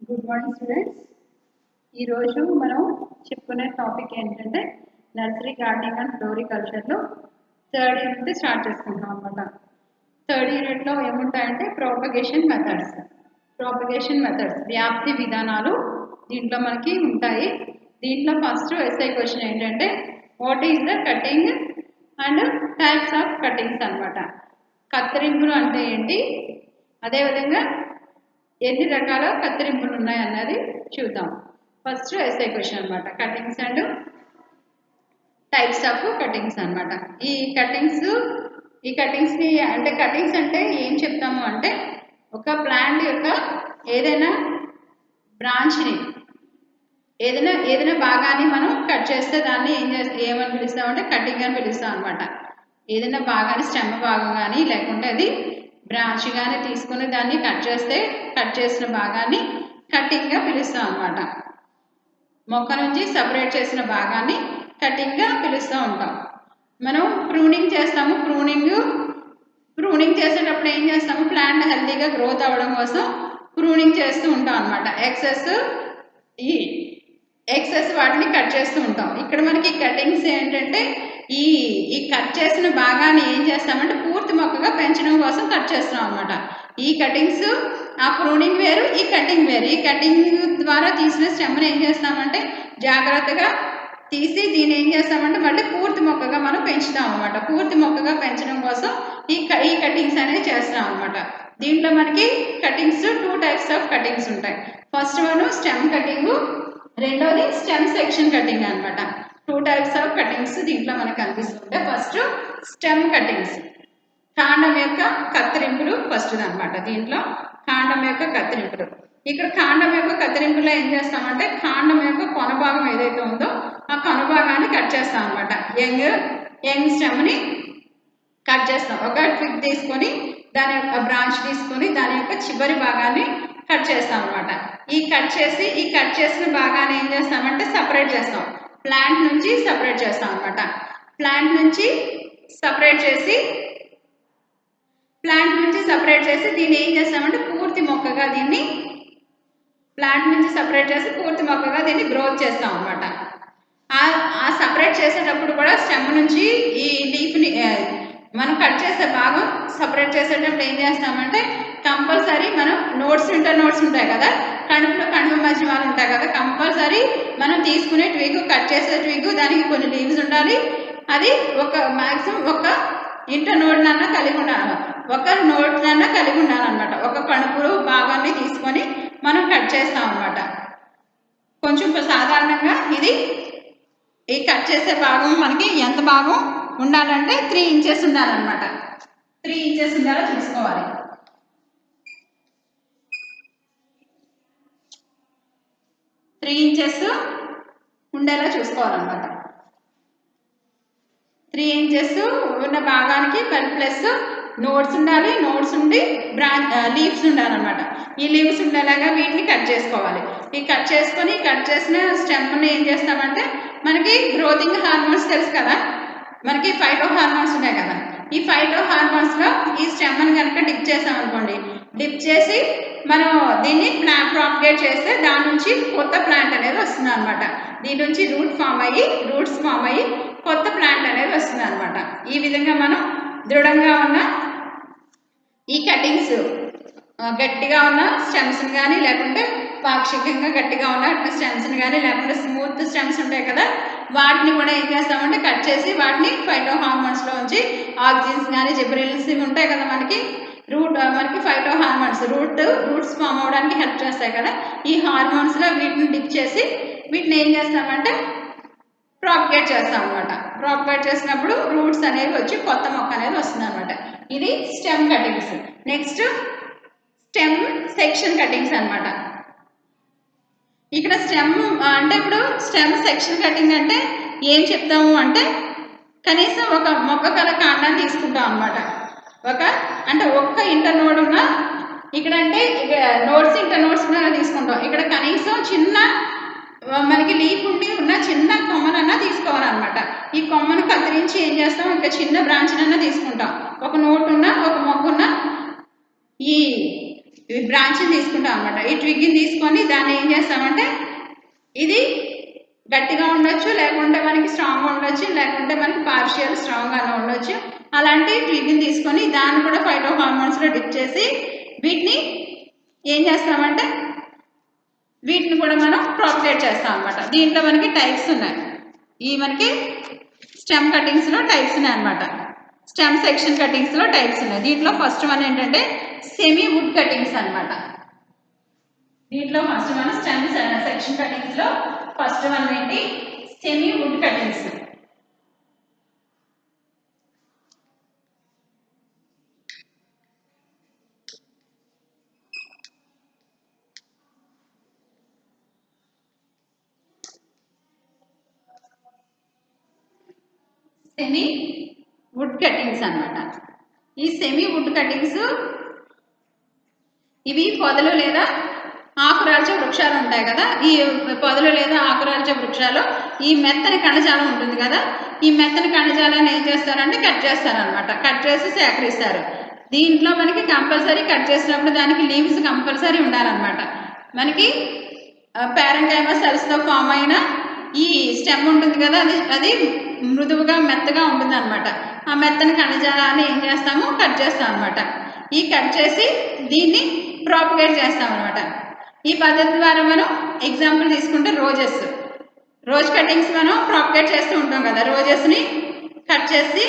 Good morning students. ఈరోజు మనం చెప్పుకునే టాపిక్ ఏంటంటే నర్సరీ గార్డెనింగ్ అండ్ ఫ్లోరికల్చర్లో థర్డ్ యూనిట్ స్టార్ట్ చేసుకుంటాం అనమాట. థర్డ్ యూనిట్లో ఏముంటాయంటే ప్రాపగేషన్ మెథడ్స్ వ్యాప్తి విధానాలు దీంట్లో మనకి ఉంటాయి. దీంట్లో ఫస్ట్ ఎస్ఐ క్వశ్చన్ ఏంటంటే what is the cutting and types of cuttings అనమాట. కత్తిరింపులు అంటే ఏంటి, అదేవిధంగా ఎన్ని రకాల కత్తిరింపులు ఉన్నాయి అన్నది చూద్దాం. ఫస్ట్ ఎస్ఐ క్వశ్చన్ అనమాట, cuttings and types of cuttings అనమాట. ఈ కటింగ్స్ని అంటే కటింగ్స్ అంటే ఏం చెప్తాము అంటే ఒక ప్లాంట్ యొక్క ఏదైనా బ్రాంచ్ని ఏదైనా భాగాన్ని మనం కట్ చేస్తే దాన్ని ఏమని పిలుస్తామంటే కటింగ్ అని పిలుస్తాం అనమాట. ఏదైనా భాగాన్ని స్టెమ్ భాగం కానీ లేకుంటే అది బ్రాంచ్ కానీ తీసుకుని దాన్ని కట్ చేసిన భాగాన్ని కటింగ్గా పిలుస్తాం అనమాట. మొక్క నుంచి సపరేట్ చేసిన భాగాన్ని కటింగ్గా పిలుస్తూ ఉంటాం. మనం ప్రూనింగ్ చేస్తాము. ప్రూనింగ్ చేసేటప్పుడు ఏం చేస్తాము, ప్లాంట్ హెల్తీగా గ్రోత్ అవ్వడం కోసం ప్రూనింగ్ చేస్తూ ఉంటాం అనమాట. ఎక్సెస్ వాటిని కట్ చేస్తూ ఉంటాం. ఇక్కడ మనకి కటింగ్స్ ఏంటంటే ఈ కట్ చేసిన భాగాన్ని ఏం చేస్తామంటే పూర్తి మొక్కగా పెంచడం కోసం కట్ చేస్తాం అనమాట. ఈ కటింగ్స్ ఆ ప్రూనింగ్ వేరు, ఈ కటింగ్ వేరు. ఈ కటింగ్ ద్వారా తీసిన స్టెమ్ని ఏం చేస్తామంటే జాగ్రత్తగా తీసి దీన్ని ఏం చేస్తామంటే మళ్ళీ పూర్తి మొక్కగా మనం పెంచుతాం అనమాట. పూర్తి మొక్కగా పెంచడం కోసం ఈ కటింగ్స్ అనేవి చేస్తాం అనమాట. దీంట్లో మనకి కటింగ్స్ 2 టైప్స్ ఆఫ్ కటింగ్స్ ఉంటాయి. ఫస్ట్ వన్ స్టెమ్ కటింగ్, రెండోది స్టెమ్ సెక్షన్ కటింగ్ అనమాట. 2 టైప్స్ ఆఫ్ కటింగ్స్ దీంట్లో మనకు కనిపిస్తుంటాయి. ఫస్ట్ స్టెమ్ కటింగ్స్, కాండం యొక్క కత్తిరింపులు ఫస్ట్ అనమాట. దీంట్లో కాండం యొక్క కత్తిరింపులు. ఇక్కడ కాండం యొక్క కత్తిరింపులో ఏం చేస్తామంటే కాండం యొక్క కొన భాగం ఏదైతే ఉందో ఆ కొన భాగాన్ని కట్ చేస్తాం అనమాట. యంగ్ స్టెమ్ని కట్ చేస్తాం. ఒక ట్విగ్ తీసుకొని దాని యొక్క బ్రాంచ్ తీసుకొని దాని యొక్క చివరి భాగాన్ని కట్ చేస్తాం అనమాట. ఈ కట్ చేసిన భాగాన్ని ఏం చేస్తామంటే సపరేట్ చేస్తాం. ప్లాంట్ నుంచి సపరేట్ చేస్తాం అనమాట. ప్లాంట్ నుంచి సపరేట్ చేసి దీన్ని ఏం చేస్తామంటే పూర్తి మొక్కగా దీన్ని గ్రోత్ చేస్తాం అనమాట. ఆ సపరేట్ చేసేటప్పుడు కూడా స్టెమ్ నుంచి ఈ లీఫ్ని మనం కట్ చేసే భాగం సపరేట్ చేసేటప్పుడు ఏం చేస్తామంటే కంపల్సరీ మనం నోట్స్ ఉంటాయి కదా, కణుపు మధ్యమాలు ఉంటాయి కదా, కంపల్సరీ మనం తీసుకునే కట్ చేసే ట్విగ్ దానికి కొన్ని లీవ్స్ ఉండాలి. అది మ్యాక్సిమం ఒక నోట్నన్నా కలిగి ఉండాలన్నమాట. ఒక కణుపు భాగాన్ని తీసుకొని మనం కట్ చేస్తాం అనమాట. కొంచెం సాధారణంగా ఈ కట్ చేసే భాగం మనకి ఎంత భాగం ఉండాలంటే 3 ఇంచెస్ ఉండాలన్నమాట. 3 ఇంచెస్ ఉండాలో చూసుకోవాలి. 3 ఇంచెస్ ఉండేలా చూసుకోవాలన్నమాట. 3 ఇంచెస్ ఉన్న భాగానికి ప్లస్ నోట్స్ ఉండాలి. నోట్స్ ఉండి లీవ్స్ ఉండాలన్నమాట. ఈ లీవ్స్ ఉండేలాగా వీటిని కట్ చేసుకోవాలి. ఈ కట్ చేసిన స్టెమ్ని ఏం చేస్తామంటే మనకి గ్రోతింగ్ హార్మోన్స్ తెలుసు కదా, మనకి ఫైటో హార్మోన్స్ ఉన్నాయి కదా, ఈ ఫైటో హార్మోన్స్లో ఈ స్టెమ్ని కనుక డిప్ చేసామనుకోండి, డిప్ చేసి మనం దీన్ని ప్రాపగేట్ చేస్తే దాని నుంచి కొత్త ప్లాంట్ అనేది వస్తుంది అనమాట. దీని నుంచి రూట్స్ ఫామ్ అయ్యి కొత్త ప్లాంట్ అనేది వస్తుంది అనమాట. ఈ విధంగా మనం దృఢంగా ఉన్న ఈ కటింగ్స్ గట్టిగా ఉన్న స్టెమ్స్ని కానీ లేకుంటే పాక్షికంగా గట్టిగా ఉన్న స్టెమ్స్ని కానీ లేకుంటే స్మూత్ స్టెమ్స్ ఉంటాయి కదా, వాటిని కూడా ఏం చేస్తామంటే కట్ చేసి వాటిని ఫైటో హార్మోన్స్లో ఉంచి ఆక్సిన్స్ కానీ జిబ్రెలిన్స్ ఉంటాయి కదా మనకి ఫైటో హార్మోన్స్ రూట్స్ ఫామ్ అవడానికి హెల్ప్ చేస్తాయి కదా. ఈ హార్మోన్స్లో వీటిని డిప్ చేసి వీటిని ఏం చేస్తామంటే ప్రాపగేట్ చేస్తాం అనమాట. ప్రాపగేట్ చేసినప్పుడు రూట్స్ అనేవి వచ్చి కొత్త మొక్క అనేది వస్తుంది అనమాట. ఇది stem cuttings. Next stem section cuttings అనమాట. ఇక్కడ ఇప్పుడు స్టెమ్ సెక్షన్ కటింగ్ అంటే ఏం చెప్తాము అంటే కనీసం ఒక మొక్క కల కాండాన్ని తీసుకుంటాం అనమాట. ఒక్క ఇంటర్నోడ్ ఉన్న ఇక్కడ అంటే నోట్స్ ఇంటర్నోడ్స్ తీసుకుంటాం. ఇక్కడ కనీసం చిన్న మనకి లీఫ్ ఉండి ఉన్న చిన్న కొమ్మనన్నా తీసుకోవాలన్నమాట. ఈ కొమ్మను కత్తిరించి ఏం చేస్తాం, ఇంకా చిన్న బ్రాంచ్నన్నా తీసుకుంటాం. ఒక నోట్ ఉన్న ఒక మొక్క ఉన్న ఈ బ్రాంచ్ని తీసుకుంటాం అనమాట. ఈ ట్విగ్ని తీసుకొని దాన్ని ఏం చేస్తామంటే ఇది గట్టిగా ఉండొచ్చు, లేకుంటే మనకి స్ట్రాంగ్గా ఉండొచ్చు, లేకుంటే మనకి పార్షియల్ స్ట్రాంగ్గానే ఉండొచ్చు. అలాంటి ట్విగ్ని తీసుకొని దాన్ని కూడా ఫైటో హార్మోన్స్లో డిప్ చేసి వీటిని ఏం చేస్తామంటే వీటిని కూడా మనం ప్రాపగేట్ చేస్తాం అనమాట. దీంట్లో మనకి టైప్స్ ఉన్నాయి. ఈ మనకి స్టెమ్ కటింగ్స్లో టైప్స్ ఉన్నాయి అనమాట. స్టెమ్ సెక్షన్ కటింగ్స్లో టైప్స్ ఉన్నాయి. దీంట్లో ఫస్ట్ వన్ ఏంటంటే సెమీ వుడ్ కటింగ్స్ అనమాట. దీంట్లో ఫస్ట్ వన్ స్టెమ్ సెక్షన్ కటింగ్స్లో ఫస్ట్ వన్ ఏంటి semi wood cuttings. Semi wood cuttings అనమాట. ఈ సెమీ వుడ్ కటింగ్స్ ఇవి పొదలు లేదా ఆకురాల్చే వృక్షాలు ఉంటాయి కదా. ఈ పొదలు లేదా ఆకురాల్చే వృక్షాలు ఈ మెత్తని కణజాలం ఉంటుంది కదా. ఈ మెత్తని కణజాలాన్ని ఏం చేస్తారంటే కట్ చేస్తారనమాట. కట్ చేసి సేకరిస్తారు. దీంట్లో మనకి కంపల్సరీ కట్ చేసినప్పుడు దానికి లీవ్స్ కంపల్సరీ ఉండాలన్నమాట. మనకి ప్యారెంకైమా సెల్స్తో ఫామ్ అయిన ఈ స్టెమ్ ఉంటుంది కదా, అది మృదువుగా మెత్తగా ఉంటుంది అనమాట. ఆ మెత్తని కణజాలాన్ని ఏం చేస్తాము కట్ చేస్తాం అనమాట. ఈ కట్ చేసి దీన్ని ప్రాపగేట్ చేస్తాం అనమాట. ఈ పద్ధతి ద్వారా మనం ఎగ్జాంపుల్ తీసుకుంటే రోజ్ కటింగ్స్ మనం ప్రాపగేట్ చేస్తూ ఉంటాం కదా. రోజెస్ని కట్ చేసి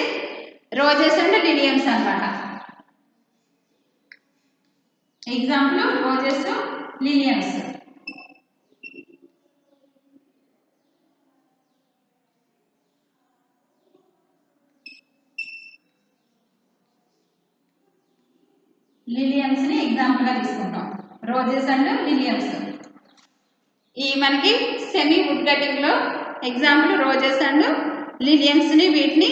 రోజెస్ అండ్ లిలియమ్స్ అనమాట. Example roses, liliums. లిలియమ్స్ని ఎగ్జాంపుల్గా తీసుకుంటాం. Roses and liliums. ఈ మనకి సెమీ వుడ్ కటింగ్లో ఎగ్జాంపుల్ రోజెస్ అండ్ లిలియమ్స్ని వీటిని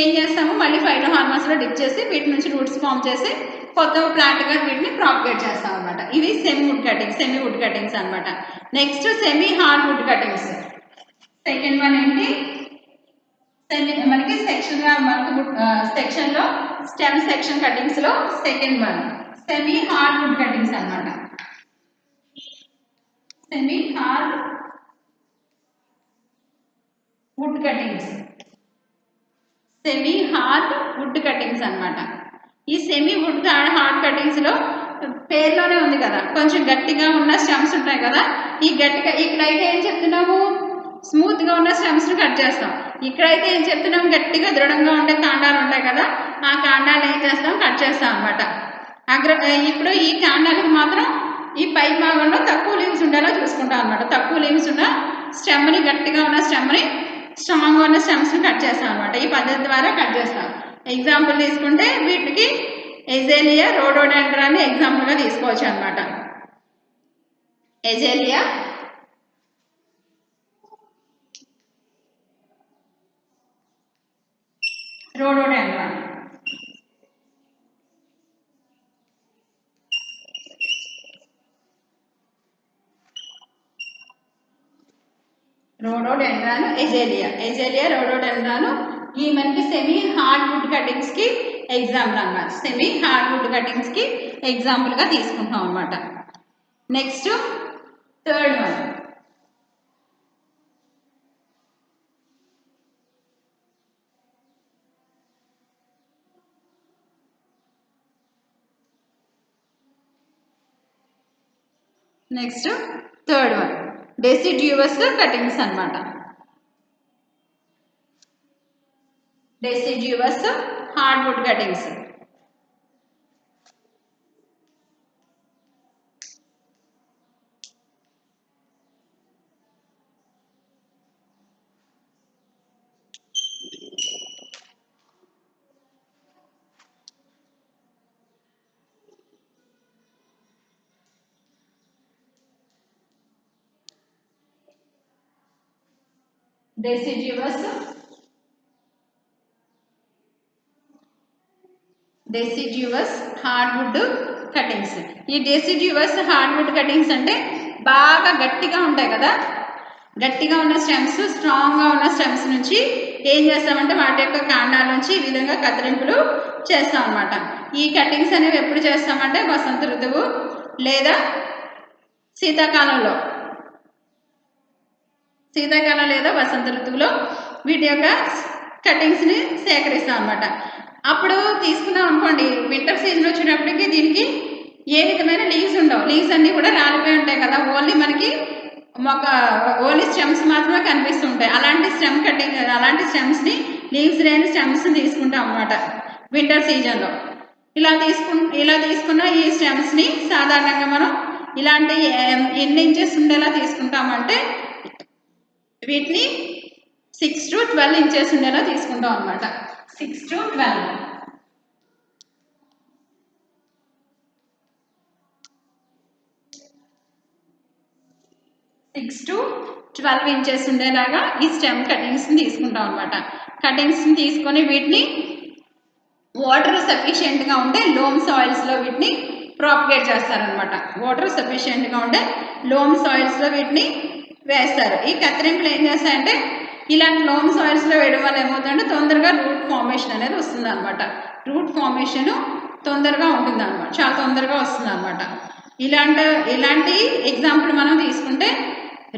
ఏం చేస్తాము మళ్ళీ ఫైటో హార్మోన్స్లో డిప్ చేసి వీటి నుంచి రూట్స్ ఫామ్ చేసి కొత్త ప్లాంట్గా వీటిని ప్రాపగేట్ చేస్తాం అనమాట. ఇవి సెమీ వుడ్ కటింగ్స్ అనమాట. Next semi hard wood cuttings. Second one ఏంటి మనకి సెక్షన్లో స్టెమ్ సెక్షన్ కటింగ్స్లో second one semi hard wood cuttings అనమాట. Semi hard wood cuttings. Semi hard wood cuttings అనమాట. ఈ సెమీ హార్డ్ కటింగ్స్లో పేర్లోనే ఉంది కదా, కొంచెం గట్టిగా ఉన్న స్టెమ్స్ ఉంటాయి కదా. ఈ గట్టిగా ఇక్కడైతే ఏం చెప్తున్నాము స్మూత్గా ఉన్న స్టెమ్స్ని కట్ చేస్తాం. ఇక్కడైతే ఏం చెప్తున్నాము గట్టిగా దృఢంగా ఉండే కాండాలు ఉంటాయి కదా, ఆ కాండాలు ఏం చేస్తాం కట్ చేస్తాం అనమాట. ఇప్పుడు ఈ కాండాలకు మాత్రం ఈ పై భాగంలో తక్కువ లీవ్స్ ఉండేలా చూసుకుంటాం అనమాట. తక్కువ లీవ్స్ ఉన్న స్టెమ్ని, గట్టిగా ఉన్న స్టెమ్ని, స్ట్రాంగ్గా ఉన్న స్టెమ్స్ని కట్ చేస్తాం అనమాట. ఈ పద్ధతి ద్వారా కట్ చేస్తాం. ఎగ్జాంపుల్ తీసుకుంటే వీటికి ఎజేలియా, రోడోడెండ్రాన్ని ఎగ్జాంపుల్గా తీసుకోవచ్చు అనమాట. Azalea, rhododendron. Rhododendron, azalea, rhododendron ఈ మనకి సెమీ హార్డ్ వుడ్ కటింగ్స్కి ఎగ్జాంపుల్ అన్నమాట. సెమీ హార్డ్ వుడ్ కటింగ్స్కి ఎగ్జాంపుల్గా తీసుకుంటాం అన్నమాట. Next third one deciduous cuttings అన్నమాట. Deciduous hard wood cuttings. Deciduous hard wood cuttings. ఈ డెసిడ్యూవస్ హార్డ్ వుడ్ కటింగ్స్ అంటే బాగా గట్టిగా ఉంటాయి కదా, గట్టిగా ఉన్న స్టెమ్స్, స్ట్రాంగ్గా ఉన్న స్టెమ్స్ నుంచి ఏం చేస్తామంటే వాటి యొక్క కాండాల నుంచి ఈ విధంగా కత్తిరింపులు చేస్తాం అన్నమాట. ఈ కటింగ్స్ అనేవి ఎప్పుడు చేస్తామంటే వసంత ఋతువు లేదా శీతాకాలంలో లేదా వసంత ఋతువులో వీటి యొక్క కటింగ్స్ని సేకరిస్తాం అన్నమాట. అప్పుడు తీసుకున్నాం అనుకోండి, వింటర్ సీజన్ వచ్చినప్పటికీ దీనికి ఏ విధమైన లీవ్స్ ఉండవు, లీవ్స్ అన్నీ కూడా రాలిపోయి ఉంటాయి కదా, ఓన్లీ స్టెమ్స్ మాత్రమే కనిపిస్తుంటాయి. అలాంటి స్టెమ్స్ని లీవ్స్ లేని స్టెమ్స్ని తీసుకుంటాం అన్నమాట వింటర్ సీజన్లో. ఇలా తీసుకున్న ఈ స్టెమ్స్ని సాధారణంగా మనం ఇలాంటి ఎన్ని ఇంచెస్ ఉండేలా తీసుకుంటామంటే వీటిని 6 to 12 ఇంచెస్ ఉండేలా తీసుకుంటాం అన్నమాట. 6 to 12 ఇంచెస్ ఉండేలాగా ఈ స్టెమ్ కటింగ్స్ని తీసుకుంటాం అన్నమాట. కటింగ్స్ని తీసుకొని వీటిని వాటర్ సఫిషియెంట్గా ఉంటే లోమ్ సాయిల్స్లో వీటిని ప్రాపగేట్ చేస్తారనమాట. వాటర్ సఫిషియెంట్గా ఉంటే లోమ్ సాయిల్స్లో వీటిని వేస్తారు. ఈ కత్తిరింపులు ఏం చేస్తాయంటే ఇలాంటి లోమ్ సాయిల్స్లో వేయడం వల్ల ఏమవుతుందంటే తొందరగా రూట్ ఫార్మేషన్ అనేది వస్తుంది అనమాట. రూట్ ఫార్మేషన్ తొందరగా ఉంటుంది అనమాట, చాలా తొందరగా వస్తుంది అనమాట. ఇలాంటి ఎగ్జాంపుల్ మనం తీసుకుంటే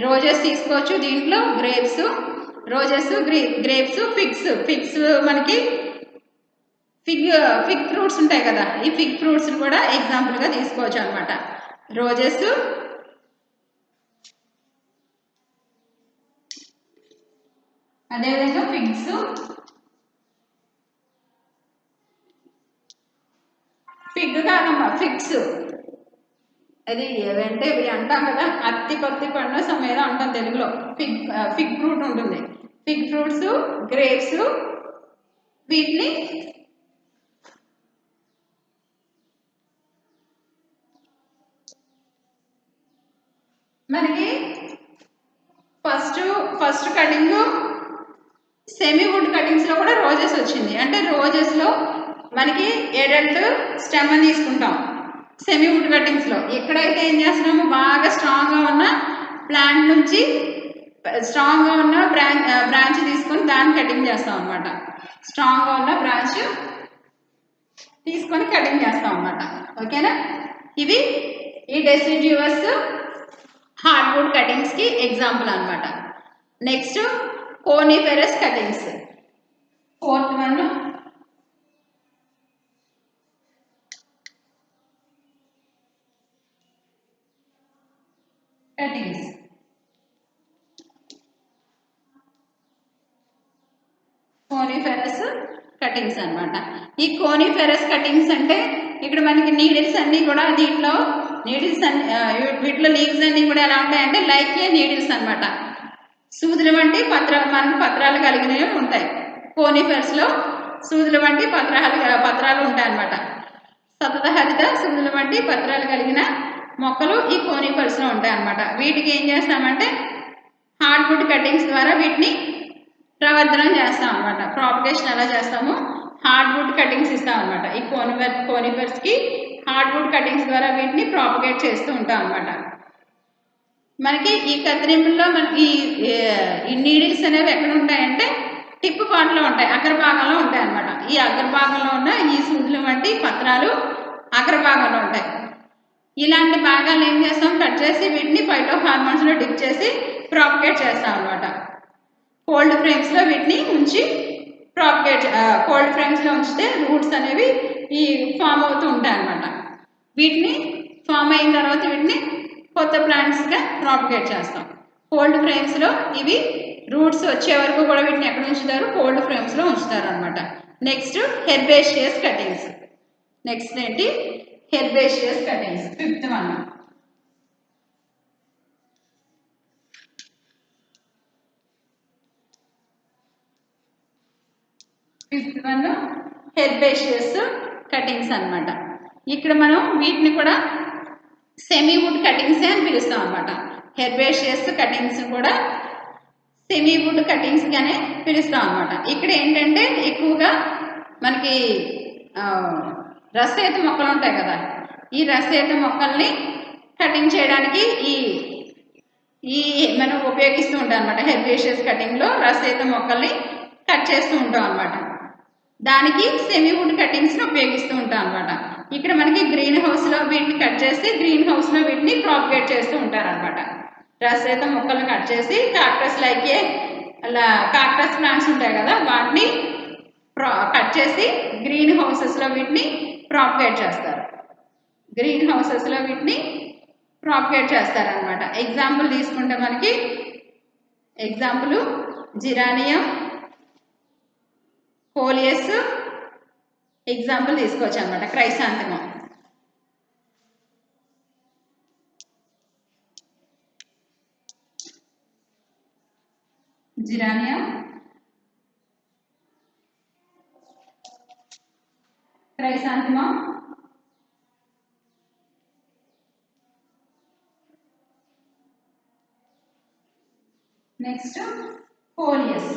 రోజెస్ తీసుకోవచ్చు, దీంట్లో రోజెస్, గ్రేప్స్, ఫిగ్స్ మనకి ఫిగ్ ఫ్రూట్స్ ఉంటాయి కదా, ఈ ఫిగ్ ఫ్రూట్స్ కూడా ఎగ్జాంపుల్గా తీసుకోవచ్చు అనమాట. రోజెస్, అదేవిధంగా ఫిగ్ కాదమ్మా, ఫిగ్స్, అది ఏదంటే ఇవి అంటాం కదా, పత్తి పండు సమేదో అంటాం తెలుగులో. ఫిగ్ ఫ్రూట్ ఉంటుంది. ఫిగ్ ఫ్రూట్స్, గ్రేప్స్, వీటిని మనకి ఫస్ట్ కటింగ్ సెమీ వుడ్ కటింగ్స్లో కూడా రోజెస్ వచ్చింది. అంటే రోజెస్లో మనకి ఎడల్ట్ స్టెమ్ అని తీసుకుంటాం. సెమీ వుడ్ కటింగ్స్లో ఎక్కడైతే ఏం చేస్తున్నామో బాగా స్ట్రాంగ్గా ఉన్న ప్లాంట్ నుంచి స్ట్రాంగ్గా ఉన్న బ్రాంచ్ తీసుకొని దాన్ని కటింగ్ చేస్తాం అనమాట. స్ట్రాంగ్గా ఉన్న బ్రాంచ్ తీసుకొని కటింగ్ చేస్తాం అనమాట. ఓకేనా, ఇవి ఈ డెసిడ్యూవస్ హార్డ్వుడ్ కటింగ్స్కి ఎగ్జాంపుల్ అనమాట. Next coniferous cuttings, fourth one cuttings. Coniferous cuttings అనమాట. ఈ కోనిఫెరస్ కటింగ్స్ అంటే ఇక్కడ మనకి నీడిల్స్ అన్నీ కూడా వీటిలో లీవ్స్ అన్నీ కూడా ఎలా ఉంటాయంటే లైక్ ఏ నీడిల్స్ అనమాట. సూదుల వంటి మనకు పత్రాలు కలిగినవి ఉంటాయి. కోనిఫెరస్లో సూదుల వంటి పత్రాలు ఉంటాయి అన్నమాట. సతతహరిత సూదుల వంటి పత్రాలు కలిగిన మొక్కలు ఈ కోనిఫెరస్లో ఉంటాయి అన్నమాట. వీటికి ఏం చేస్తామంటే హార్డ్వుడ్ కటింగ్స్ ద్వారా వీటిని ప్రవర్ధనం చేస్తాం అనమాట. ప్రాపగేషన్ ఎలా చేస్తాము, హార్డ్వుడ్ కటింగ్స్ ఇస్తాం అనమాట. ఈ కోనిఫెరస్కి హార్డ్వుడ్ కటింగ్స్ ద్వారా వీటిని ప్రాపగేట్ చేస్తూ ఉంటాం అనమాట. మనకి ఈ కత్తిరింపుల్లో మనకి ఈ నీడిల్స్ అనేవి ఎక్కడ ఉంటాయంటే టిప్ పార్ట్లో ఉంటాయి, అగ్రభాగంలో ఉంటాయి అన్నమాట. ఈ అగ్రభాగంలో ఉన్న ఈ సూదుల వంటి పత్రాలు అగ్రభాగంలో ఉంటాయి. ఇలాంటి భాగాలు ఏం చేస్తాం, కట్ చేసి వీటిని ఫైటో హార్మోన్స్లో డిప్ చేసి ప్రాపగేట్ చేస్తాం అనమాట. కోల్డ్ ఫ్రేమ్స్లో వీటిని ఉంచి కోల్డ్ ఫ్రేమ్స్లో ఉంచితే రూట్స్ అనేవి ఈ ఫామ్ అవుతూ ఉంటాయి అన్నమాట. వీటిని ఫామ్ అయిన తర్వాత వీటిని కొత్త ప్లాంట్స్గా ప్రాపగేట్ చేస్తాం. కోల్డ్ ఫ్రేమ్స్లో ఇవి రూట్స్ వచ్చే వరకు కూడా వీటిని ఎక్కడ ఉంచుతారు, కోల్డ్ ఫ్రేమ్స్లో ఉంచుతారు అనమాట. Next herbaceous cuttings. నెక్స్ట్ ఏంటి, herbaceous cuttings, fifth one. Fifth one herbaceous cuttings అనమాట. ఇక్కడ మనం వీటిని కూడా సెమీ వుడ్ కటింగ్స్ అని పిలుస్తాం అనమాట. హెర్బేషియస్ కటింగ్స్ కూడా సెమీ వుడ్ కటింగ్స్గానే పిలుస్తాం అనమాట. ఇక్కడ ఏంటంటే ఎక్కువగా మనకి రసయిత మొక్కలు ఉంటాయి కదా, ఈ రసయిత మొక్కల్ని కటింగ్ చేయడానికి ఈ మనం ఉపయోగిస్తూ ఉంటాం అనమాట. హెర్బేషియస్ కటింగ్లో రసయిత మొక్కల్ని కట్ చేస్తూ ఉంటాం అనమాట. దానికి సెమీ వుడ్ కటింగ్స్ని ఉపయోగిస్తూ ఉంటాం అనమాట. ఇక్కడ మనకి గ్రీన్ హౌస్లో వీటిని కట్ చేసి గ్రీన్ హౌస్లో వీటిని ప్రాపగేట్ చేస్తూ ఉంటారు అనమాట. రసయిత మొక్కలను కట్ చేసి కాక్టస్ లైక్ అలా కాక్టస్ ప్లాంట్స్ ఉంటాయి కదా, వాటిని కట్ చేసి గ్రీన్ హౌసెస్లో వీటిని ప్రాపగేట్ చేస్తారు. గ్రీన్ హౌసెస్లో వీటిని ప్రాపగేట్ చేస్తారనమాట. ఎగ్జాంపుల్ తీసుకుంటే మనకి ఎగ్జాంపుల్ జిరానియం, కోలియస్ ఎగ్జాంపుల్ తీసుకోవచ్చు అనమాట. క్రైసాంథమం, జిరానియం, క్రైసాంథమం, నెక్స్ట్ కోలియస్.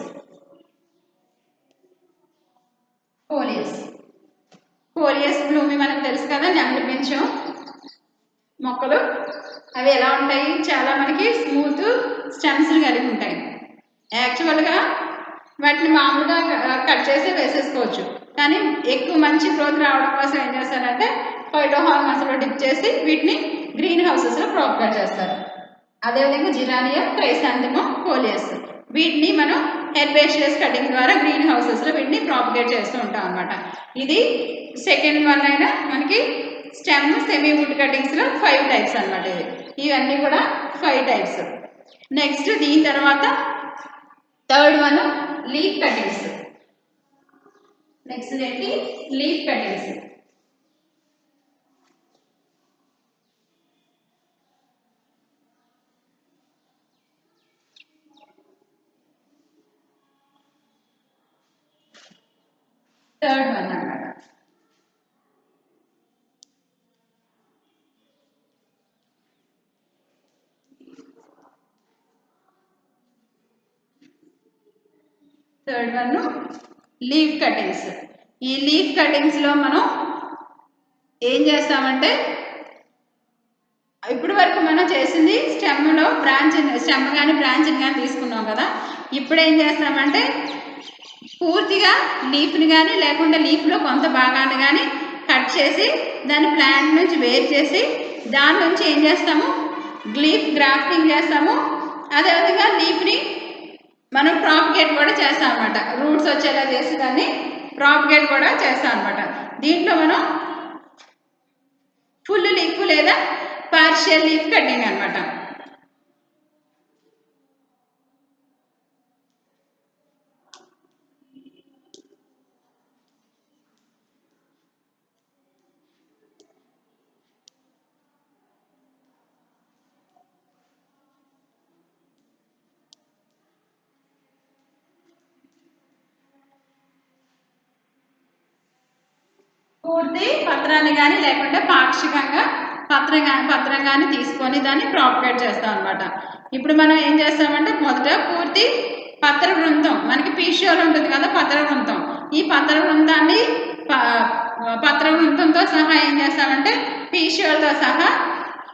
కోలియస్ బ్లూమి మనకు తెలుసు కదా, నెమలి పింఛం మొక్కలు. అవి ఎలా ఉంటాయి, చాలా మనకి స్మూత్ స్టెమ్స్ కలిగి ఉంటాయి. యాక్చువల్గా వాటిని మామూలుగా కట్ చేసి వేసేసుకోవచ్చు, కానీ ఎక్కువ మంచి గ్రోత్ రావడం కోసం ఏం చేస్తారంటే ఫైటోహార్మోన్స్లో డిప్ చేసి వీటిని గ్రీన్ హౌసెస్లో ప్రాపగేట్ చేస్తారు. అదేవిధంగా జిరానియం, క్రైసాంథమం, కోలియస్ వీటిని మనం హెర్బేషియస్ కటింగ్ ద్వారా గ్రీన్ హౌసెస్లో వీటిని ప్రాపగేట్ చేస్తూ ఉంటాం అనమాట. ఇది సెకండ్ వన్ అయినా మనకి స్టెమ్ సెమీ వుడ్ కటింగ్స్లో 5 టైప్స్ అనమాట. ఇవన్నీ కూడా 5 టైప్స్. నెక్స్ట్ దీని తర్వాత third one leaf cuttings. Next ఏంటి, లీఫ్ కటింగ్స్. థర్డ్ వన్ అన్నమాట. Third one leaf cuttings. ఈ లీఫ్ కటింగ్స్లో మనం ఏం చేస్తామంటే ఇప్పటి వరకు మనం చేసింది స్టెమ్లో స్టెమ్ కానీ బ్రాంచ్ని కానీ తీసుకున్నాం కదా. ఇప్పుడు ఏం చేస్తామంటే పూర్తిగా లీఫ్ని కానీ లేకుండా లీఫ్లో కొంత భాగాన్ని కానీ కట్ చేసి దాన్ని ప్లాంట్ నుంచి వేరు చేసి దాని నుంచి ఏం చేస్తాము, లీఫ్ గ్రాఫ్టింగ్ చేస్తాము. అదేవిధంగా లీఫ్ని మనం ప్రాపగేట్ కూడా చేస్తాం అనమాట. రూట్స్ వచ్చేలా చేసి దాన్ని ప్రాపగేట్ కూడా చేస్తాం అనమాట. దీంట్లో మనం ఫుల్ లీఫ్ లేదా పార్షియల్ లీఫ్ కటింగ్ అనమాట. పూర్తి పత్రాన్ని కానీ లేకుంటే పాక్షికంగా పత్రం కానీ తీసుకొని దాన్ని ప్రాపగేట్ చేస్తాం అనమాట. ఇప్పుడు మనం ఏం చేస్తామంటే మొదట పూర్తి పత్ర వృంతం, మనకి పీషియోల్ ఉంటుంది కదా పత్ర వృంతం, ఈ పత్ర వృంతాన్ని పత్ర వృంతంతో సహా ఏం చేస్తామంటే పీషియోల్తో సహా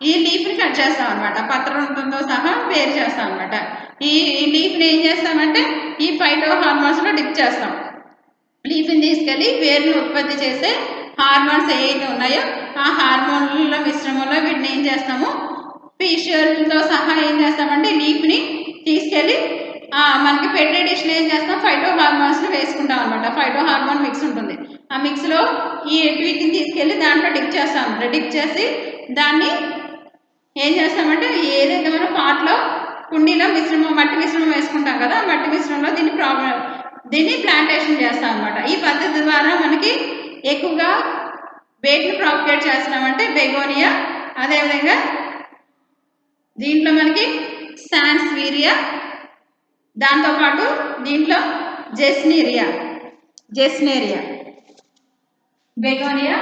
ఈ లీఫ్ని కట్ చేస్తాం అనమాట. పత్ర వృంతంతో సహా వేరు చేస్తాం అనమాట. ఈ లీఫ్ని ఏం చేస్తామంటే ఈ ఫైటో హార్మోన్స్లో డిప్ చేస్తాం. లీఫ్ని తీసుకెళ్ళి వేరును ఉత్పత్తి చేసే హార్మోన్స్ ఏవైతే ఉన్నాయో ఆ హార్మోన్ల మిశ్రమంలో వీటిని ఏం చేస్తాము, పీషియోల్తో సహా ఏం చేస్తామంటే లీఫ్ని తీసుకెళ్ళి మనకి పెట్టే డిష్ని ఏం చేస్తాం, ఫైటో హార్మోన్స్ని వేసుకుంటాం అనమాట. ఫైటో హార్మోన్ మిక్స్ ఉంటుంది. ఆ మిక్స్లో ఈ వీటిని తీసుకెళ్ళి దాంట్లో డిప్ చేస్తాం అనమాట. డిప్ చేసి దాన్ని ఏం చేస్తామంటే ఏదైతే మనం పాట్లో కుండీలో మట్టి మిశ్రమం వేసుకుంటాం కదా, మట్టి మిశ్రమంలో దీన్ని ప్లాంటేషన్ చేస్తాం అనమాట. ఈ పద్ధతి ద్వారా మనకి ఎక్కువగా వేటిని ప్రాపగేట్ చేస్తున్నామంటే బెగోనియా, అదేవిధంగా దీంట్లో మనకి సాన్స్వీరియా, దాంతోపాటు దీంట్లో జెస్నేరియా, బెగోనియా,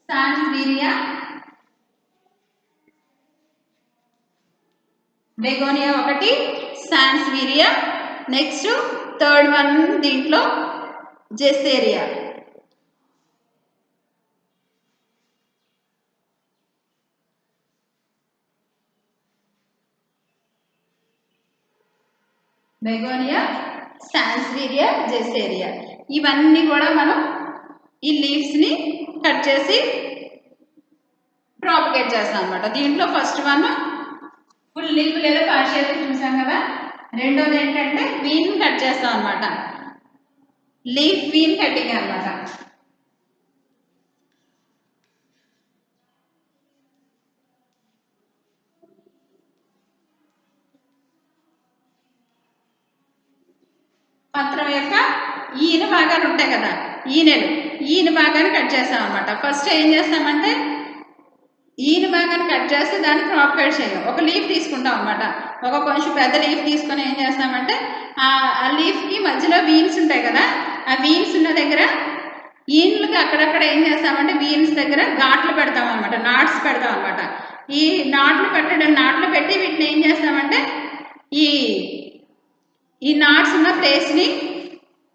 సాన్స్వీరియా, బెగోనియా ఒకటి, సాన్స్వీరియా. నెక్స్ట్ థర్డ్ వన్ దీంట్లో జెస్సేరియా. బెగోనియా, సాన్స్విరియా, జెసేరియా. ఇవన్నీ కూడా మనం ఈ లీవ్స్ని కట్ చేసి ప్రాపగేట్ చేస్తాం అనమాట. దీంట్లో ఫస్ట్ వన్ ఫుల్ లీఫ్ లేదా పార్షియల్ చూసాం కదా. రెండోది ఏంటంటే వీన్ కట్ చేస్తాం అనమాట. లీఫ్ వీన్ కటింగ్ అనమాట. పత్రం యొక్క ఈయన భాగాలు ఉంటాయి కదా, ఈయన భాగాన్ని కట్ చేస్తాం అనమాట. ఫస్ట్ ఏం చేస్తామంటే ఈయన భాగాన్ని కట్ చేస్తే దాన్ని ప్రాపగేట్ చేయం. ఒక లీఫ్ తీసుకుంటాం అనమాట. ఒక కొంచెం పెద్ద లీఫ్ తీసుకొని ఏం చేస్తామంటే ఆ లీఫ్కి మధ్యలో వీన్స్ ఉంటాయి కదా, ఆ వీన్స్ ఉన్న దగ్గర ఈన్లకి అక్కడక్కడ ఏం చేస్తామంటే వీన్స్ దగ్గర ఘాట్లు పెడతాం అనమాట, నాట్స్ పెడతాం అనమాట. ఈ నాట్లు పెట్టి వీటిని ఏం చేస్తామంటే ఈ నాట్స్ ఉన్న ప్లేస్ని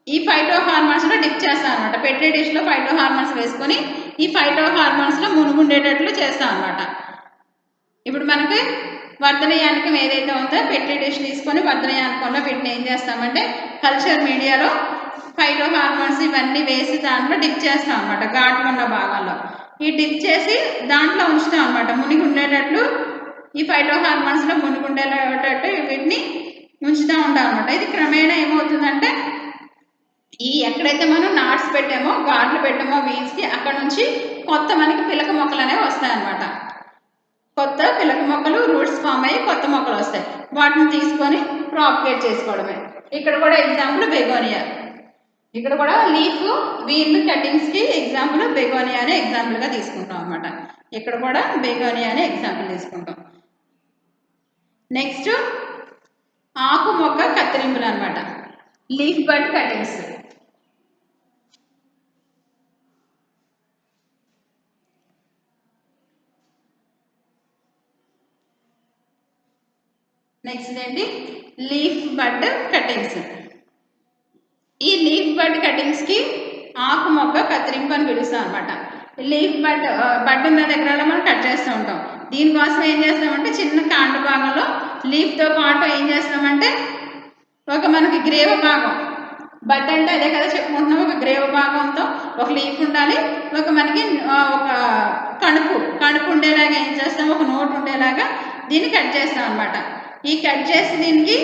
ఈ ఫైటో హార్మోన్స్లో డిప్ చేస్తాం అనమాట. పెట్రీ డిష్లో ఫైటో హార్మోన్స్ వేసుకొని ఈ ఫైటో హార్మోన్స్లో మునుగుండేటట్లు చేస్తాం అనమాట. ఇప్పుడు మనకి వర్ధనయానికం ఏదైతే ఉందో పెట్రీ డిష్ తీసుకొని వర్ధనయానికంలో వీటిని ఏం చేస్తామంటే కల్చర్ మీడియాలో ఫైటో హార్మోన్స్ ఇవన్నీ వేసి దాంట్లో డిప్ చేస్తాం అనమాట. ఘాటు ఉన్న భాగంలో ఈ డిప్ చేసి దాంట్లో ఉంచుతాం అనమాట. మునిగి ఉండేటట్లు ఈ ఫైటో హార్మోన్స్లో మునిగి ఉండేటట్టు వీటిని ఉంచుతూ ఉంటాం అనమాట. ఇది క్రమేణా ఏమవుతుందంటే ఎక్కడైతే మనం నాట్స్ పెట్టామో ఘాట్లు పెట్టామో వీన్స్కి అక్కడ నుంచి కొత్త మనకి పిలక మొక్కలు అనేవి వస్తాయన్నమాట. కొత్త పిలక మొక్కలు రూట్స్ ఫామ్ అయ్యి కొత్త మొక్కలు వస్తాయి. వాటిని తీసుకొని ప్రాపగేట్ చేసుకోవడమే. ఇక్కడ కూడా ఎగ్జాంపుల్ బెగోనియా. ఇక్కడ కూడా లీఫ్ వీన్ కటింగ్స్కి ఎగ్జాంపుల్ బెగోనియా అనే ఎగ్జాంపుల్గా తీసుకుంటాం అనమాట. ఇక్కడ కూడా బెగోనియా అనే ఎగ్జాంపుల్ తీసుకుంటాం. నెక్స్ట్ ఆకు మొక్క కత్తిరింపులు అనమాట. లీఫ్ బడ్ కటింగ్స్. నెక్స్ట్ ఏంటి లీఫ్ బడ్ కటింగ్స్. ఈ లీఫ్ బడ్ కటింగ్స్కి ఆకు మొక్క కత్తిరింపు అని పిలుస్తాం అనమాట. లీఫ్ బడ్ ఉన్న దగ్గర మనం కట్ చేస్తూ ఉంటాం. దీనికోసం ఏం చేస్తామంటే చిన్న కాండ భాగంలో లీఫ్తో పాటు ఏం చేస్తామంటే ఒక మనకి గ్రేవ భాగం, బడ్ అంటే అదే కదా చెప్పుకుంటున్నాం, ఒక గ్రేవ భాగంతో ఒక లీఫ్ ఉండాలి, ఒక మనకి ఒక కణుపు ఉండేలాగా ఏం చేస్తాం, ఒక నోట్ ఉండేలాగా దీన్ని కట్ చేస్తాం అనమాట. ఈ కట్ చేసి దీనికి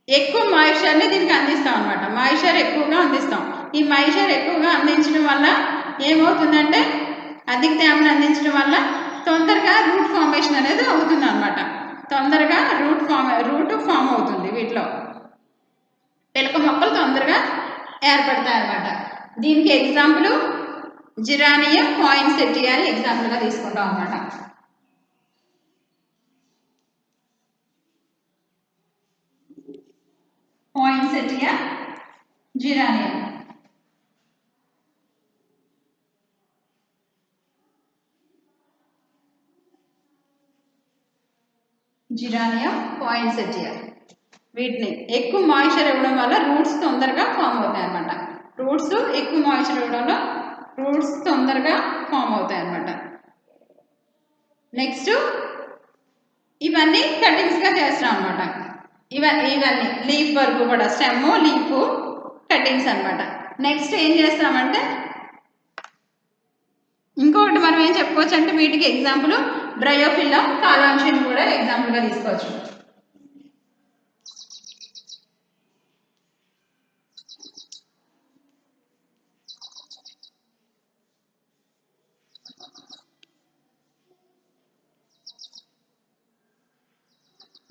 ఎక్కువ మాయిశ్చర్ని దీనికి అందిస్తాం అనమాట. మాయిశ్చర్ ఎక్కువగా అందిస్తాం. ఈ మాయిశ్చర్ ఎక్కువగా అందించడం వల్ల ఏమవుతుందంటే అధిక తేమను అందించడం వల్ల తొందరగా రూట్ ఫార్మేషన్ అనేది అవుతుంది అనమాట. తొందరగా రూట్ ఫామ్ అవుతుంది. వీటిలో పిలక మొక్కలు తొందరగా ఏర్పడతాయి అన్నమాట. దీనికి ఎగ్జాంపుల్ జిరానియం పాయిన్సెటియా అని ఎగ్జాంపుల్గా తీసుకుంటాం అన్నమాట. పాయిన్సెటియా, జిరానియం. జిరానియం, పాయిన్సెటియా వీటిని ఎక్కువ మాయిశ్చర్ ఇవ్వడం వల్ల రూట్స్ తొందరగా ఫామ్ అవుతాయి అన్నమాట. రూట్స్ ఎక్కువ మాయిశ్చర్ ఇవ్వడంలో రూట్స్ తొందరగా ఫామ్ అవుతాయి అన్నమాట. నెక్స్ట్ ఇవన్నీ కటింగ్స్గా చేస్తాం అనమాట. ఇవన్నీ లీఫ్ వరకు కూడా స్టెమ్ లీఫ్ కటింగ్స్ అనమాట. నెక్స్ట్ ఏం చేస్తామంటే ఇంకొకటి మనం ఏం చెప్పుకోవచ్చు అంటే వీటికి ఎగ్జాంపుల్ బ్రయోఫిల్లం, కాలాంచిని కూడా ఎగ్జాంపుల్గా తీసుకోవచ్చు.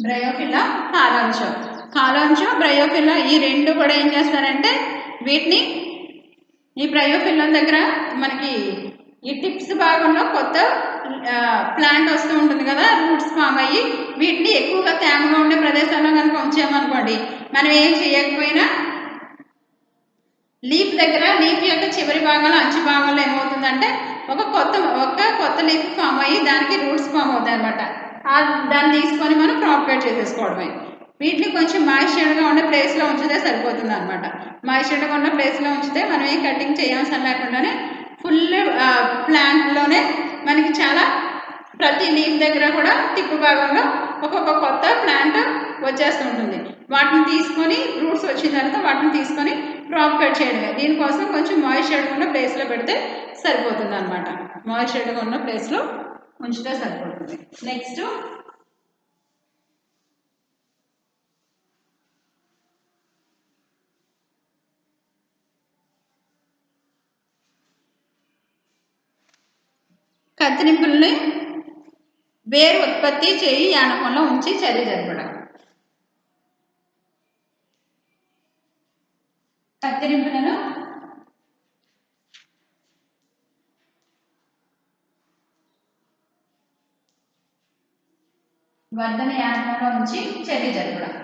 బ్రయోఫిల్లా, కాలాంచం, బ్రయోఫిల్లా ఈ రెండు కూడా ఏం చేస్తారంటే వీటిని ఈ బ్రయోఫిల్లం దగ్గర మనకి ఈ టిప్స్ భాగంలో కొత్త ప్లాంట్ వస్తూ ఉంటుంది కదా, రూట్స్ ఫామ్ అయ్యి వీటిని ఎక్కువగా తేమగా ఉండే ప్రదేశాల్లో కనుక ఉంచామనుకోండి, మనం ఏం చేయకపోయినా లీఫ్ యొక్క చివరి భాగంలో అంచు భాగంలో ఏమవుతుందంటే ఒక కొత్త లీఫ్ ఫామ్ అయ్యి దానికి రూట్స్ ఫామ్ అవుతాయి అనమాట. దాన్ని తీసుకొని మనం ప్రాపగేట్ చేసేసుకోవడమే. వీటిని కొంచెం మాయిశ్చర్గా ఉండే ప్లేస్లో ఉంచితే సరిపోతుంది అనమాట. మాయిశ్చర్గా ఉన్న ప్లేస్లో ఉంచితే మనం ఏం కటింగ్ చేయాల్సిన లేకుండానే ఫుల్ ప్లాంట్లోనే మనకి చాలా ప్రతి లీఫ్ దగ్గర కూడా టిప్పు భాగంలో ఒక్కొక్క కొత్త ప్లాంట్ వచ్చేస్తుంటుంది. వాటిని తీసుకొని రూట్స్ వచ్చిన తర్వాత వాటిని తీసుకొని క్రాప్ కట్ చేయడమే. దీనికోసం కొంచెం మాయిశ్చర్ ఉన్న ప్లేస్లో పెడితే సరిపోతుంది అనమాట. మాయిశ్చర్ ఉన్న ప్లేస్లో ఉంచితే సరిపోతుంది. నెక్స్ట్ కత్తిరింపుల్ని వేరు ఉత్పత్తి చేయి యానకంలో ఉంచి చర్య జరపడం. కత్తిరింపులను వర్ధన యానకంలో ఉంచి చర్య జరపడం.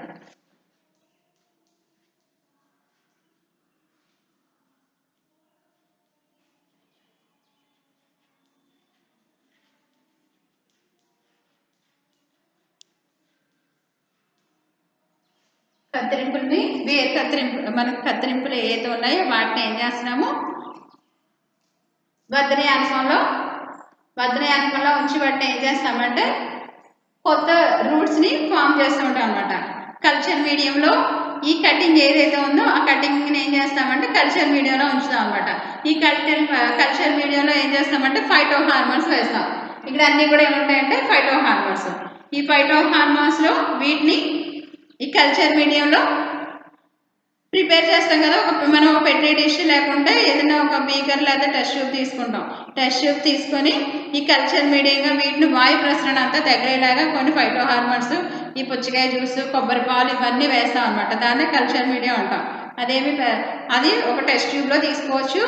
కత్తిరింపుల్ని వేరు కత్తిరింపు మనకు కత్తిరింపులు ఏదైతే ఉన్నాయో వాటిని ఏం చేస్తున్నాము వర్ధన యానకంలో ఉంచి వాటిని ఏం చేస్తామంటే కొత్త రూట్స్ని ఫామ్ చేస్తూ ఉంటాం అనమాట. కల్చర్ మీడియంలో ఈ కటింగ్ ఏదైతే ఉందో ఆ కటింగ్ని ఏం చేస్తామంటే కల్చర్ మీడియంలో ఉంచుతాం అనమాట. ఈ కల్చర్ మీడియంలో ఏం చేస్తామంటే ఫైటో హార్మోన్స్ వేస్తాం. ఇక్కడ అన్నీ కూడా ఏముంటాయంటే ఫైటో హార్మోన్స్. ఈ ఫైటో హార్మోన్స్లో వీటిని ఈ కల్చర్ మీడియంలో ప్రిపేర్ చేస్తాం కదా. మనం ఒక పెట్టి డిష్ లేకుంటే ఏదైనా ఒక బీకర్ లేదా టెస్ట్ ట్యూబ్ తీసుకుంటాం. టెస్ట్ ట్యూబ్ తీసుకొని ఈ కల్చర్ మీడియంగా వీటిని వాయు ప్రసరణ అంతా తగ్గేలాగా కొన్ని ఫైటో హార్మోన్స్, ఈ పుచ్చకాయ జ్యూస్, కొబ్బరి పాలు ఇవన్నీ వేస్తాం అనమాట. దాన్నే కల్చర్ మీడియం అంటాం. అది ఒక టెస్ట్ ట్యూబ్లో తీసుకోవచ్చు,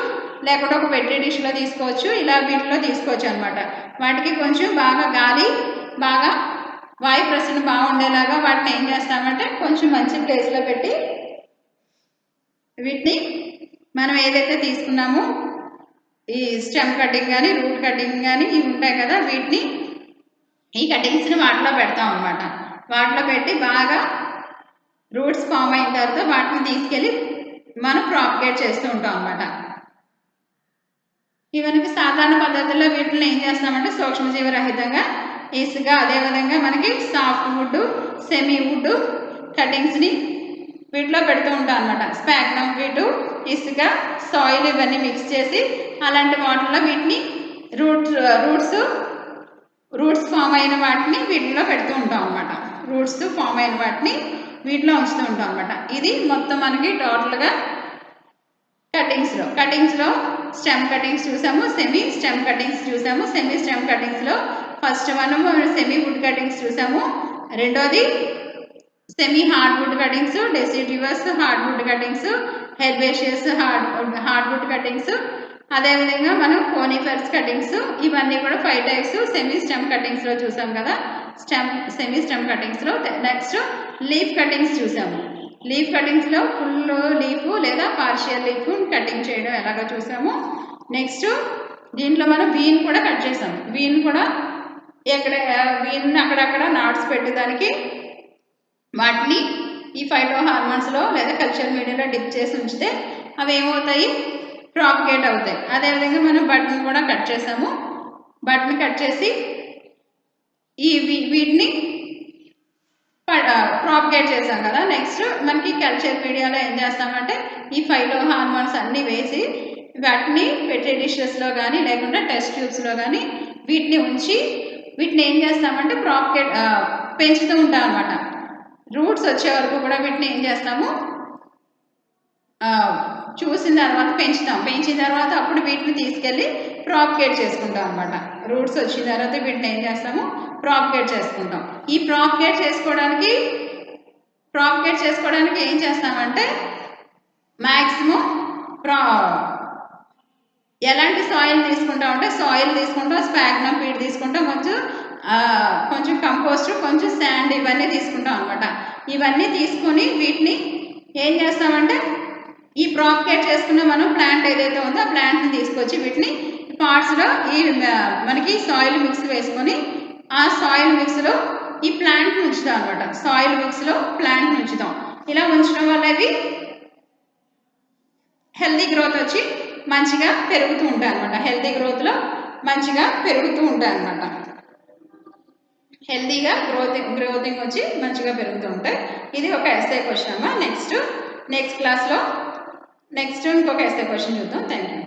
లేకుంటే ఒక పెట్టి డిష్లో తీసుకోవచ్చు, ఇలా వీటిలో తీసుకోవచ్చు అనమాట. వాటికి కొంచెం బాగా గాలి బాగా వాయు ప్రసరణ బాగుండేలాగా వాటిని ఏం చేస్తామంటే కొంచెం మంచి ప్లేస్లో పెట్టి వీటిని మనం ఏదైతే తీసుకున్నామో ఈ స్టెమ్ కటింగ్ కానీ రూట్ కటింగ్ కానీ ఇవి ఉంటాయి కదా, వీటిని ఈ కటింగ్స్ని వాటిలో పెడతాం అనమాట. వాటిలో పెట్టి బాగా రూట్స్ ఫామ్ అయిన తర్వాత వాటిని తీసుకెళ్ళి మనం ప్రాపగేట్ చేస్తూ ఉంటాం అనమాట. ఇవన్నీ సాధారణ పద్ధతుల్లో వీటిని ఏం చేస్తామంటే సూక్ష్మజీవరహితంగా ఇసుక, అదేవిధంగా మనకి సాఫ్ట్ వుడ్, సెమీ వుడ్ కటింగ్స్ని వీటిలో పెడుతూ ఉంటాం అనమాట. స్పాగ్నమ్ వీటు, ఇసుక, సాయిల్ ఇవన్నీ మిక్స్ చేసి అలాంటి వాటిల్లో వీటిని రూట్స్ ఫామ్ అయిన వాటిని వీటిలో పెడుతూ ఉంటాం అనమాట. రూట్స్ ఫామ్ అయిన వాటిని వీటిలో ఉంచుతూ ఉంటాం అనమాట. ఇది మొత్తం మనకి టోటల్గా కటింగ్స్లో స్టెమ్ కటింగ్స్ చూసాము, సెమీ స్టెమ్ కటింగ్స్ చూసాము. సెమీ స్టెమ్ కటింగ్స్లో ఫస్ట్ మనము సెమీ వుడ్ కటింగ్స్ చూసాము. రెండోది semi hard wood cuttings, deciduous hard wood cuttings, herbaceous hard wood cuttings, అదేవిధంగా మనం కోనిఫర్స్ కటింగ్స్, ఇవన్నీ కూడా 5 టైప్స్ సెమీ స్టెమ్ కటింగ్స్లో చూసాం కదా. సెమీ స్టెమ్ కటింగ్స్లో నెక్స్ట్ లీఫ్ కటింగ్స్ చూసాము. లీఫ్ కటింగ్స్లో ఫుల్ లీఫ్ లేదా పార్షియల్ లీఫ్ కటింగ్ చేయడం ఎలాగో చూసాము. నెక్స్ట్ దీంట్లో మనం వీన్ కూడా కట్ చేసాము. వీన్ కూడా వీన్ అక్కడక్కడ నాట్స్ పెట్టేదానికి వాటిని ఈ ఫైటో హార్మోన్స్లో లేదా కల్చర్ మీడియాలో డిప్ చేసి ఉంచితే అవి ఏమవుతాయి, ప్రాపగేట్ అవుతాయి. అదేవిధంగా మనం బటన్ కూడా కట్ చేసాము. బటన్ కట్ చేసి వీటిని ప్రాపగేట్ చేసాం కదా. నెక్స్ట్ మనకి కల్చర్ మీడియాలో ఏం చేస్తామంటే ఈ ఫైటో హార్మోన్స్ అన్నీ వేసి వాటిని పెట్టి డిషెస్లో కానీ లేకుంటే టెస్ట్ ట్యూబ్స్లో కానీ వీటిని ఉంచి వీటిని ఏం చేస్తామంటే ప్రాపగేట్ పెంచుతూ ఉంటాం అనమాట. రూట్స్ వచ్చే వరకు కూడా వీటిని ఏం చేస్తాము చూసిన తర్వాత పెంచిన తర్వాత అప్పుడు వీటిని తీసుకెళ్ళి ప్రాపగేట్ చేసుకుంటాం అనమాట. రూట్స్ వచ్చిన తర్వాత వీటిని ఏం చేస్తాము ప్రాపగేట్ చేసుకుంటాం. ఈ ప్రాపగేట్ చేసుకోవడానికి ఏం చేస్తామంటే మ్యాక్సిమం ఎలాంటి సాయిల్ తీసుకుంటాం అంటే సాయిల్ తీసుకుంటాం, స్పాగ్నమ్ పీట్ తీసుకుంటాం, కొంచెం కంపోస్ట్, కొంచెం శాండ్ ఇవన్నీ తీసుకుంటాం అనమాట. ఇవన్నీ తీసుకొని వీటిని ఏం చేస్తామంటే ఈ ప్రాపగేట్ చేసుకున్న మనం ప్లాంట్ ఏదైతే ఉందో ఆ ప్లాంట్ని తీసుకొచ్చి వీటిని పార్ట్స్లో ఈ మనకి సాయిల్ మిక్స్ వేసుకొని ఆ సాయిల్ మిక్స్లో ఈ ప్లాంట్ని ఉంచుతాం అనమాట. సాయిల్ మిక్స్లో ప్లాంట్ని ఉంచుతాం. ఇలా ఉంచడం వల్ల ఇవి హెల్తీ గ్రోత్ వచ్చి మంచిగా పెరుగుతూ ఉంటాయి అనమాట. హెల్తీ గ్రోత్లో మంచిగా పెరుగుతూ ఉంటాయి అనమాట. హెల్తీగా గ్రోతింగ్ వచ్చి మంచిగా పెరుగుతూ ఉంటాయి. ఇది ఒక ఎస్ఏ క్వశ్చన్ అమ్మా. నెక్స్ట్ క్లాస్లో నెక్స్ట్ ఇంకొక ఎస్ఏ క్వశ్చన్ చూద్దాం. Thank you.